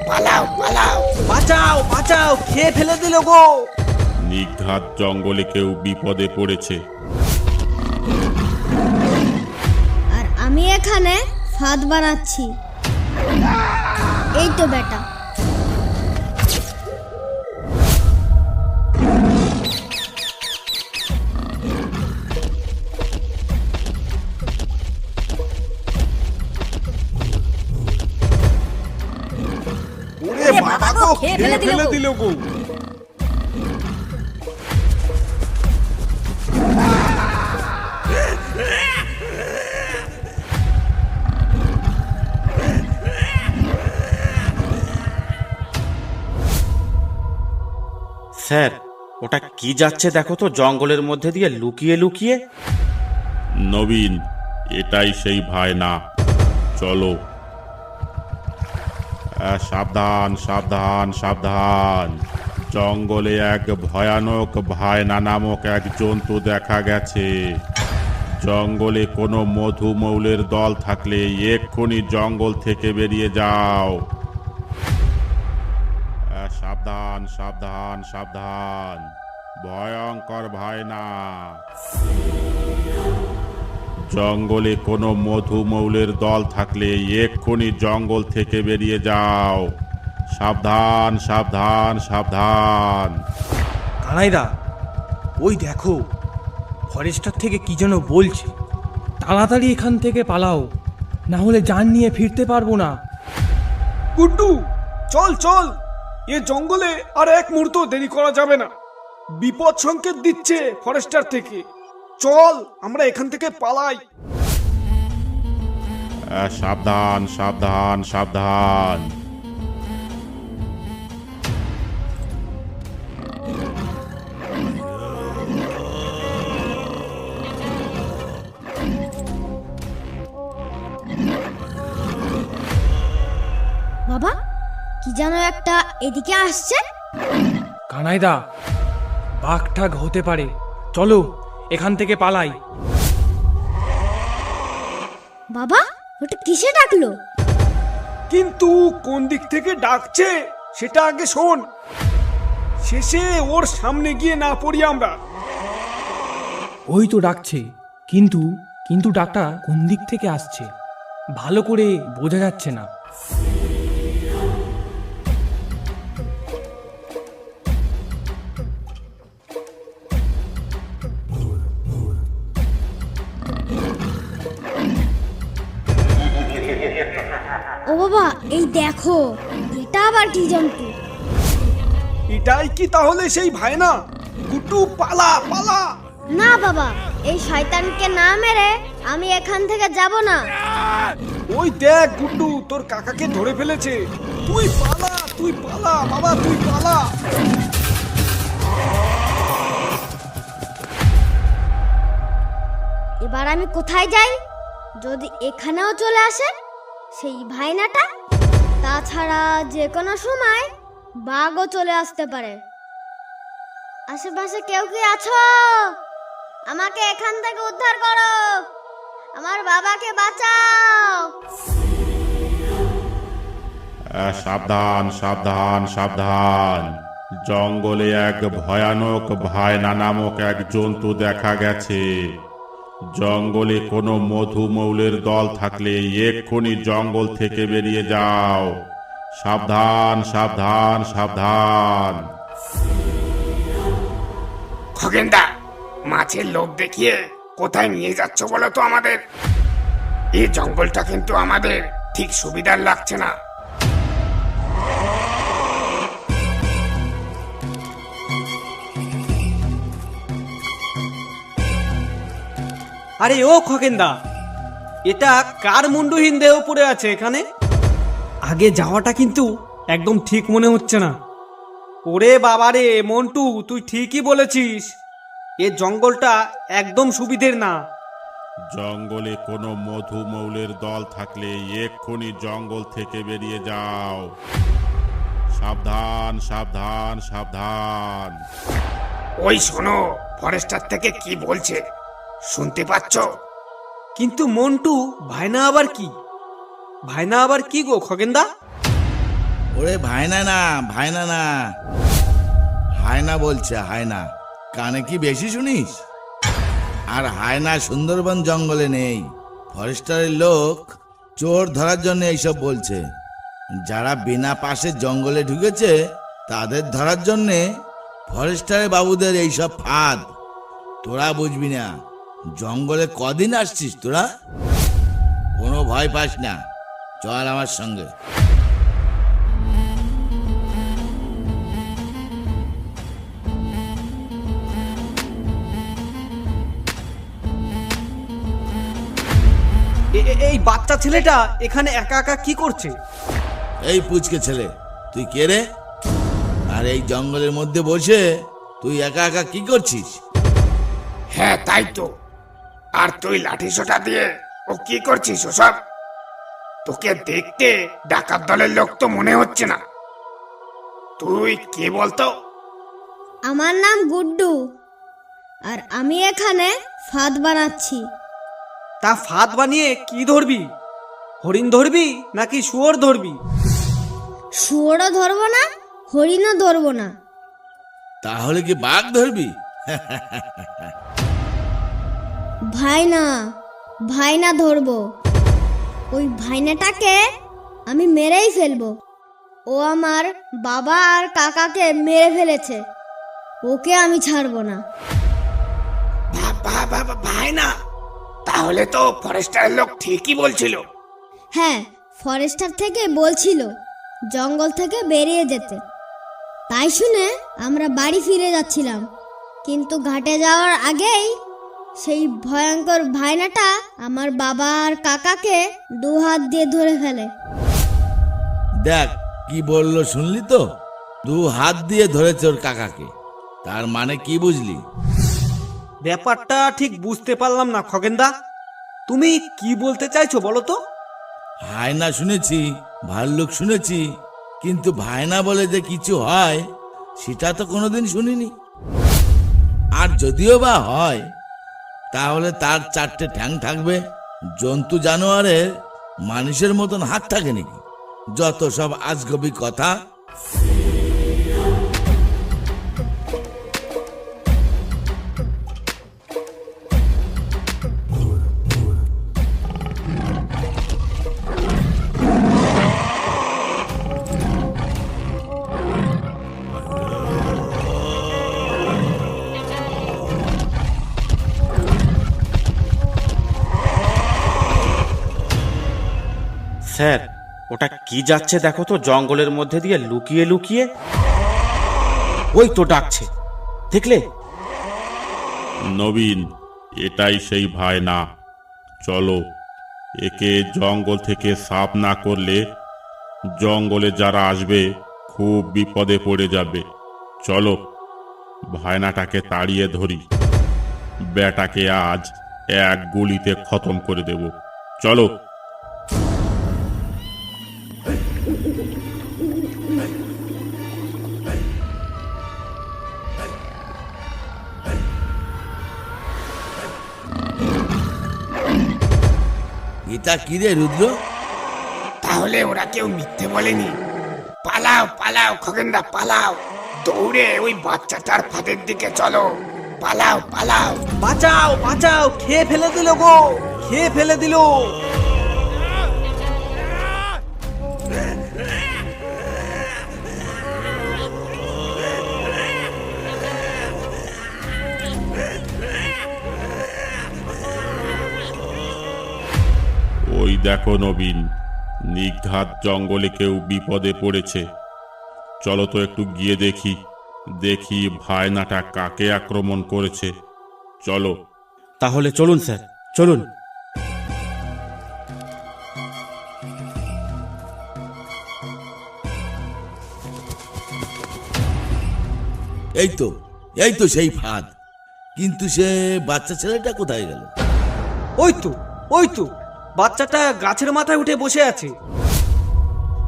পালাও পালাও, বাঁচাও বাঁচাও, খেয়ে ফেলে দিল গো। নিঘাত জঙ্গলে কেউ বিপদে পড়েছে। আর আমি এখানে ফাঁদ বানাচ্ছি। এই তো বেটা। ওরে বাবা গো, খেয়ে ফেলে দিল গো। স্যার, ওটা কি যাচ্ছে দেখো তো, জঙ্গলের মধ্যে দিয়ে লুকিয়ে লুকিয়ে। নবীন, এটাই সেই ভায়না, চলো। সাবধান সাবধান সাবধান, জঙ্গলে এক ভয়ানক ভায়না নামক এক জন্তু দেখা গেছে। জঙ্গলে কোনো মধুমৌলের দল থাকলে এক্ষুনি জঙ্গল থেকে বেরিয়ে যাও। সাবধান সাবধান সাবধান, ভয়ঙ্কর ভায়না। জঙ্গলে কোনো মধুমৌলের দল থাকলে এক্ষুনি জঙ্গল থেকে বেরিয়ে যাও। সাবধান সাবধান সাবধান। কানাইদা, ওই দেখো, ফরেস্টার থেকে কি যেন বলছে। তাড়াতাড়ি এখান থেকে পালাও, না হলে জান নিয়ে ফিরতে পারবো না। গুড্ডু, চল চল, এ জঙ্গলে আর এক মুহূর্ত দেরি করা যাবে না। বিপদ সংকেত দিচ্ছে ফরেস্টার থেকে। চল আমরা এখান থেকে পালাই। সাবধান সাবধান সাবধান। বাবা, কি যেন একটা এদিকে আসছে। কানাইদা, বাঘ টাঘ হতে পারে, চলো এখান থেকে পালাই। বাবা, ওটা কিসে ডাকলো? কিন্তু কোন দিক থেকে ডাকছে সেটা আগে শোন, শেষে ওর সামনে গিয়ে না পড়ি আমরা। ওই তো ডাকছে, কিন্তু কিন্তু ডাকটা কোন দিক থেকে আসছে ভালো করে বোঝা যাচ্ছে না। ও বাবা, এই দেখো, এটা আবার কি জন্তু? এটাই কি তাহলে সেই ভাইনা? গুড্ডু, পালা পালা। না বাবা, এই শয়তানকে না মেরে আমি এখান থেকে যাব না। ওই দেখ গুড্ডু, তোর কাকাকে ধরে ফেলেছে। তুই পালা, তুই পালা বাবা, তুই পালা। এবার আমি কোথায় যাই? যদি এখানেও চলে আসে সেই ভাইনাটা, তাছাড়া যে কোনো সময় বাঘও চলে আসতে পারে। আশেপাশে কেউ কি আছো? আমাকে এখান থেকে উদ্ধার করো, আমার বাবাকে বাঁচাও। সাবধান সাবধান সাবধান, জঙ্গলে এক ভয়ানক ভায়না নামক এক জন্তু দেখা গেছে। জঙ্গলে কোনো মধুমৌলের দল থাকলে এক্ষুনি জঙ্গল থেকে বেরিয়ে যাও। সাবধান সাবধান সাবধান। খগেনদা, মাছের লোভ দেখিয়ে কোথায় নিয়ে যাচ্ছ বলো তো আমাদের? এই জঙ্গলটা কিন্তু আমাদের ঠিক সুবিধার লাগছে না। আরে ও খগেনদা, এটা কার মুন্ডুহীন দেহ পড়ে আছে এখানে? আগে যাওয়াটা কিন্তু একদম ঠিক মনে হচ্ছে না। ওরে বাবারে মন্টু, তুই ঠিকই বলেছিস, এ জঙ্গলটা একদম সুবিধের না। জঙ্গলে কোনো মধুমৌলের দল থাকলে এক্ষুনি জঙ্গল থেকে বেরিয়ে যাও। সাবধান সাবধান সাবধান। ওই শোনো, ফরেস্টার থেকে কি বলছে শুনতে পাচ্ছ? কিন্তু মন্টু, ভাইনা আবার কি? ভাইনা আবার কি গো খগেনদা? ওরে ভাইনা না, ভাইনা না, হায়না বলছে, হায়না। কানে কি বেশি শুনিস? আর হায়না সুন্দরবন জঙ্গলে নেই। ফরেস্টারের লোক চোর ধরার জন্য এইসব বলছে। যারা বিনা পাশে জঙ্গলে ঢুকেছে তাদের ধরার জন্যে ফরেস্টারের বাবুদের এইসব ফাঁদ। তোরা বুঝবি না। জঙ্গলে কদিন আসছিস তোরা? কোনো ভয় পাস না, চল আমার সঙ্গে। এই বাচ্চা ছেলেটা এখানে একা একা কি করছে? এই পুচকে ছেলে, তুই কে রে? আর এই জঙ্গলের মধ্যে বসে তুই একা একা কি করছিস? হ্যাঁ তাই তো। আর তুই লাঠি সোটা দিয়ে ও কি করছিস ওসব? তোকে দেখতে ডাকাত দলের লোক তো মনে হচ্ছে না। তুই কে বলতো? আমার নাম গুড্ডু, আর আমি এখানে ফাঁদ বানাচ্ছি। তা ফাঁদ বানিয়ে কি ধরবি? হরিণ ধরবি নাকি শুয়োর ধরবি? শুয়োরও ধরবো না, হরিণও ধরবো না। তাহলে কি বাঘ ধরবি? ভাইনা, ভাইনা ধরবো। ওই ভাইনাটাকে আমি মেরেই ফেলবো। ও আমার বাবা আর কাকাকে মেরে ফেলেছে, ওকে আমি ছাড়বো না। ভাই না, তাহলে তো ফরেস্টারের লোক ঠিকই বলছিল। হ্যাঁ, ফরেস্টার থেকে বলছিল জঙ্গল থেকে বেরিয়ে যেতে। তাই শুনে আমরা বাড়ি ফিরে যাচ্ছিলাম, কিন্তু ঘাটে যাওয়ার আগেই সেই ভয়ঙ্কর ভাইনাটা আমার বাবা আর কাকাকে দু হাত দিয়ে ধরে ফেলে। দেখ কি বললো, শুনলি তো? 2 হাত দিয়ে ধরেছে ওর কাকাকে। তার মানে কি বুঝলি? ব্যাপারটা ঠিক বুঝতে পারলাম না খগেনদা। তুমি কি বলতে চাইছো বলো তো? হায়না শুনেছি, ভাল্লুক শুনেছি, কিন্তু ভায়না বলে যে কিছু হয় সেটা তো কোনোদিন শুনিনি। আর যদিও বা হয়, তাহলে তার 4টে ঠ্যাং থাকবে। জন্তু জানোয়ারের মানুষের মতন হাত থাকে নাকি? যত সব আজগবি কথা। স্যার, ওটা কি যাচ্ছে দেখো তো জঙ্গলের মধ্যে দিয়ে লুকিয়ে লুকিয়ে। ওই তো ডাকছে, দেখলে? নবীন, এটাই সেই ভাই না। চলো, একে জঙ্গল থেকে সাফ না করলে জঙ্গলে যারা আসবে খুব বিপদে পড়ে যাবে। চলো, ভায়নাটাকে তাড়িয়ে ধরি। বেটাকে আজ এক গুলিতে খতম করে দেব। চলো। এটা কি রে রুদ্র? তাহলে ওরা কেউ মিথ্যে বলেনি। পালাও পালাও খগেনদা, পালাও। দৌড়ে ওই বাচ্চাটার ফাঁদের দিকে চলো। পালাও পালাও। বাঁচাও বাঁচাও, খেয়ে ফেলে দিল গো, খেয়ে ফেলে দিল। ওই দেখো নবীন, নিঘাত জঙ্গলে কেউ বিপদে পড়েছে। চলো তো একটু গিয়ে দেখি, দেখি ভায়নাটা কাকে আক্রমণ করেছে। চলো। তাহলে চলুন স্যার, চলুন। এই তো, এই তো সেই ফাঁদ। কিন্তু সে বাচ্চা ছেলেটা কোথায় গেল? ওই তো, ওই তো বাচ্চাটা গাছের মাথায় উঠে বসে আছে।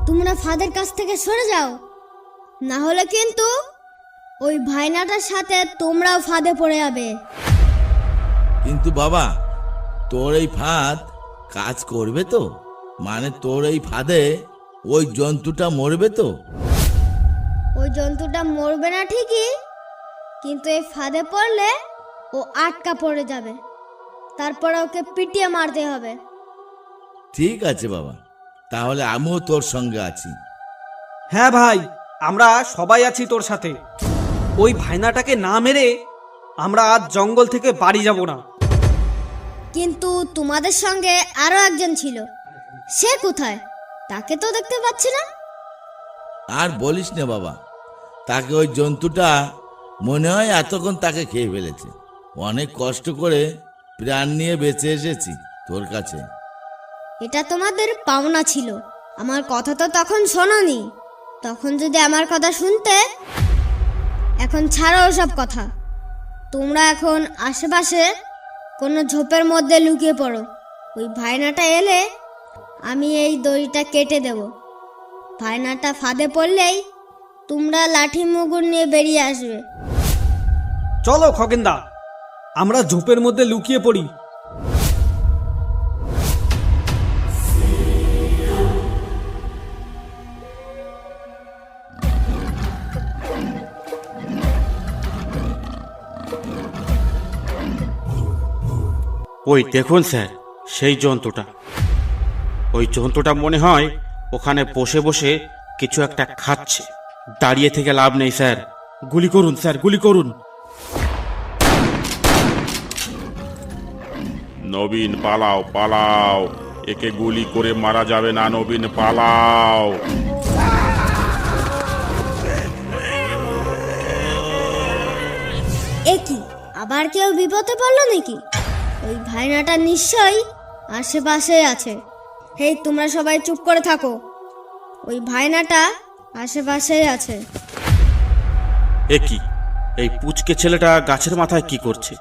তোমরা ফাঁদের কাছ থেকে সরে যাও, না হলে কিন্তু ওই ভাইনাটার সাথে তোমরাও ফাঁদে পড়ে যাবে। কিন্তু বাবা, তোর এই ফাঁদ কাজ করবে তো? মানে তোর এই ফাঁদে ওই জন্তুটা মরবে তো? ওই জন্তুটা মরবে না ঠিকই, কিন্তু এই ফাঁদে পড়লে ও আটকা পড়ে যাবে। তারপরে ওকে পিটিয়ে মারতে হবে। ঠিক আছে বাবা, তাহলে আমিও তোর সঙ্গে আছি। হ্যাঁ ভাই, আমরা সবাই আছি তোর সাথে। ওই ভাইনাটাকে না মেরে আমরা আজ জঙ্গল থেকে বাড়ি যাব না। কিন্তু তোমাদের সঙ্গে আরো একজন ছিল, সে কোথায়? তাকে তো দেখতে পাচ্ছি না। আর বলিস না বাবা, তাকে ওই জন্তুটা মনে হয় এতক্ষণ তাকে খেয়ে ফেলেছে। অনেক কষ্ট করে প্রাণ নিয়ে বেঁচে এসেছি তোর কাছে। এটা তোমাদের পাওনা ছিল। আমার কথা তো তখন শোনোনি। তখন যদি আমার কথা শুনতে। এখন ছাড়ো ওসব কথা। তোমরা এখন আশেপাশে কোনো ঝোপের মধ্যে লুকিয়ে পড়ো। ওই ভাইনাটা এলে আমি এই দড়িটা কেটে দেব। ভাইনাটা ফাঁদে পড়লেই তোমরা লাঠি মুগুর নিয়ে বেরিয়ে আসবে। চলো খগেনদা, আমরা ঝোপের মধ্যে লুকিয়ে পড়ি। ওই দেখুন স্যার, সেই জন্তুটা। ওই জন্তুটা মনে হয় ওখানে বসে বসে কিছু একটা খাচ্ছে। দাঁড়িয়ে থেকে লাভ নেই স্যার, গুলি করুন স্যার, গুলি করুন। নবীন পালাও পালাও, একে গুলি করে মারা যাবে না। নবীন পালাও। এ কি, আবার কেউ বিপদে পড়লো নাকি? ওই ভাইনাটা নিশ্চয়ই আশেপাশে আছে। হেই, তোমরা সবাই চুপ করে থাকো। ওই ভাইনাটা আশেপাশেই আছে। এ কি, এই পুচকে ছেলেটা গাছের মাথায় কি করছে?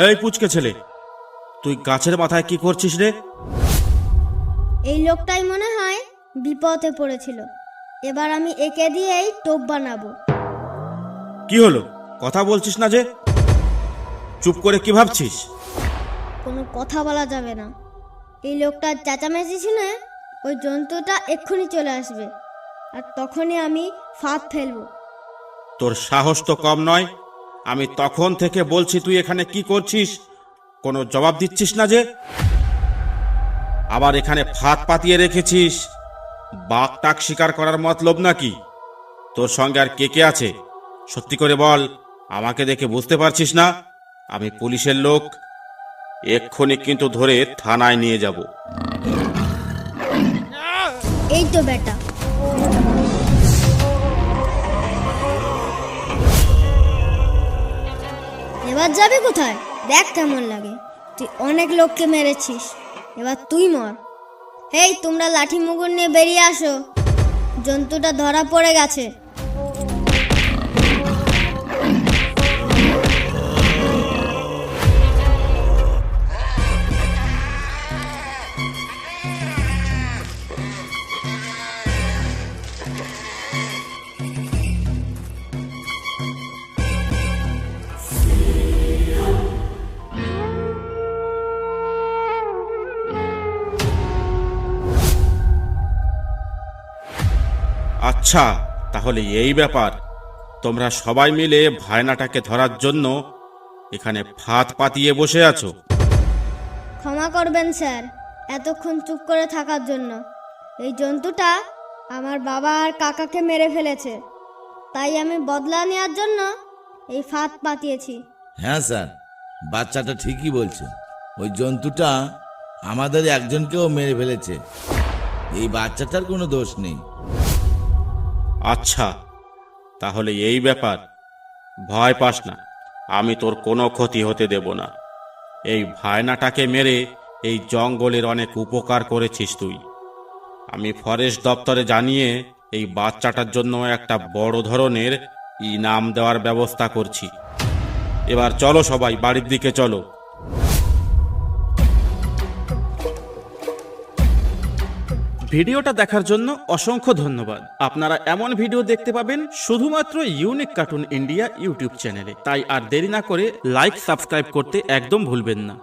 এই পুচকে ছেলে, তুই গাছের মাথায় কি করছিস রে? এই লোকটাই মনে হয় বিপদে পড়েছিল। এবার আমি একে দিয়েই টোপ বানাবো। কি হলো, কথা বলছিস না যে? চুপ করে কি ভাবছিস? কোনো কথা বলা যাবে না। এই লোকটার চেঁচামেচি শুনে ওই জন্তুটা এক্ষুনি চলে আসবে, আর তখনই আমি ফাঁদ ফেলবো। তোর সাহস তো কম নয়। আমি তখন থেকে বলছি তুই এখানে কি করছিস, কোনো জবাব দিচ্ছিস না যে? আবার এখানে ফাঁদ পাতিয়ে রেখেছিস। বাঘ টাক শিকার করার মতলব নাকি? তোর সঙ্গে আর কে কে আছে সত্যি করে বল। আমাকে দেখে বুঝতে পারছিস না আমি পুলিশের লোক? এক্ষুনি কিন্তু ধরে থানায় নিয়ে যাব। এই তো বেটা। এবার যাবি কোথায়? দেখ কেমন লাগে। তুই অনেক লোককে মেরেছিস, এবার তুই মর। হেই, তোমরা লাঠি মুগুর নিয়ে বেরিয়ে আসো। জন্তুটা ধরা পড়ে গেছে। আচ্ছা, তাহলে এই ব্যাপার। তোমরা সবাই মিলে ভায়নাটাকে ধরার জন্য এখানে ফাঁদ পাতিয়ে বসে আছো। ক্ষমা করবেন স্যার, এতক্ষণ চুপ করে থাকার জন্য। এই জন্তুটা আমার বাবা আর কাকাকে মেরে ফেলেছে, তাই আমি বদলা নেওয়ার জন্য এই ফাঁদ পাতিয়েছি। হ্যাঁ স্যার, বাচ্চাটা ঠিকই বলছে। ওই জন্তুটা আমাদের একজনকেও মেরে ফেলেছে। এই বাচ্চাটার কোনো দোষ নেই। আচ্ছা, তাহলে এই ব্যাপার। ভয় পাস না, আমি তোর কোনো ক্ষতি হতে দেব না। এই ভায়নাটাকে মেরে এই জঙ্গলের অনেক উপকার করেছিস তুই। আমি ফরেস্ট দপ্তরে জানিয়ে এই বাচ্চাটার জন্য একটা বড় ধরনের ইনাম দেওয়ার ব্যবস্থা করছি। এবার চলো সবাই, বাড়ির দিকে চলো। ভিডিওটা দেখার জন্য অসংখ্য ধন্যবাদ। আপনারা এমন ভিডিও দেখতে পাবেন শুধুমাত্র ইউনিক কার্টুন ইন্ডিয়া ইউটিউব চ্যানেলে। তাই আর দেরি না করে লাইক, সাবস্ক্রাইব করতে একদম ভুলবেন না।